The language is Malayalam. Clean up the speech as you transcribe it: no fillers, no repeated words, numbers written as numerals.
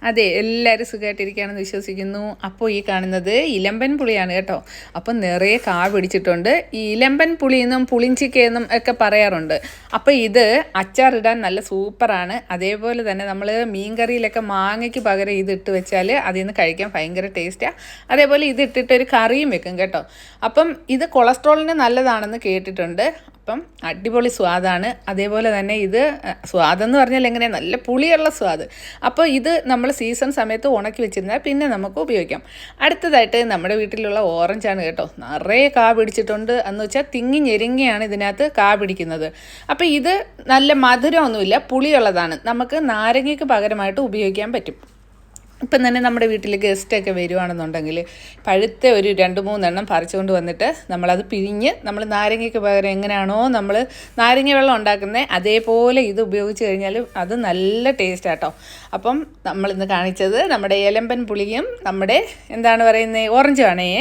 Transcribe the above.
അതെ, എല്ലാവരും സുഖമായിട്ടിരിക്കുകയാണെന്ന് വിശ്വസിക്കുന്നു. അപ്പോൾ ഈ കാണുന്നത് ഇലമ്പൻ പുളിയാണ് കേട്ടോ. അപ്പം നിറയെ കാ പിടിച്ചിട്ടുണ്ട്. ഈ ഇലമ്പൻ പുളിയെന്നും പുളിഞ്ചിക്കയെന്നും ഒക്കെ പറയാറുണ്ട്. അപ്പോൾ ഇത് അച്ചാറിടാൻ നല്ല സൂപ്പറാണ്. അതേപോലെ തന്നെ നമ്മൾ മീൻകറിയിലൊക്കെ മാങ്ങയ്ക്ക് പകരം ഇത് ഇട്ട് വെച്ചാൽ അതിൽ നിന്ന് കഴിക്കാൻ ഭയങ്കര ടേസ്റ്റാണ്. അതേപോലെ ഇത് ഇട്ടിട്ട് ഒരു കറിയും വെക്കും കേട്ടോ. അപ്പം ഇത് കൊളസ്ട്രോളിന് നല്ലതാണെന്ന് കേട്ടിട്ടുണ്ട്. അപ്പം അടിപൊളി സ്വാദാണ്. അതേപോലെ തന്നെ ഇത് സ്വാദെന്ന് പറഞ്ഞാൽ എങ്ങനെ നല്ല പുളിയുള്ള സ്വാദ്. അപ്പോൾ ഇത് നമ്മൾ സീസൺ സമയത്ത് ഉണക്കി വെച്ചിരുന്നാൽ പിന്നെ നമുക്ക് ഉപയോഗിക്കാം. അടുത്തതായിട്ട് നമ്മുടെ വീട്ടിലുള്ള ഓറഞ്ചാണ് കേട്ടോ. നിറയെ കാ പിടിച്ചിട്ടുണ്ട് എന്ന് വെച്ചാൽ തിങ്ങി ഞെരുങ്ങിയാണ് ഇതിനകത്ത് കാ പിടിക്കുന്നത്. അപ്പോൾ ഇത് നല്ല മധുരമൊന്നുമില്ല, പുളിയുള്ളതാണ്. നമുക്ക് നാരങ്ങയ്ക്ക് പകരമായിട്ട് ഉപയോഗിക്കാൻ പറ്റും. ഇപ്പം തന്നെ നമ്മുടെ വീട്ടിൽ ഗസ്റ്റൊക്കെ വരുവാണെന്നുണ്ടെങ്കിൽ പഴുത്ത ഒരു 2-3 പറിച്ചുകൊണ്ട് വന്നിട്ട് നമ്മളത് പിഴിഞ്ഞ് നമ്മൾ നാരങ്ങയ്ക്ക് പകരം എങ്ങനെയാണോ നമ്മൾ നാരങ്ങ വെള്ളം ഉണ്ടാക്കുന്നത് അതേപോലെ ഇത് ഉപയോഗിച്ച് കഴിഞ്ഞാൽ അത് നല്ല ടേസ്റ്റ് ആട്ടോ. അപ്പം നമ്മളിന്ന് കാണിച്ചത് നമ്മുടെ ഇലമ്പൻ പുളിയും നമ്മുടെ എന്താണ് പറയുന്നത് ഓറഞ്ചുമാണേ.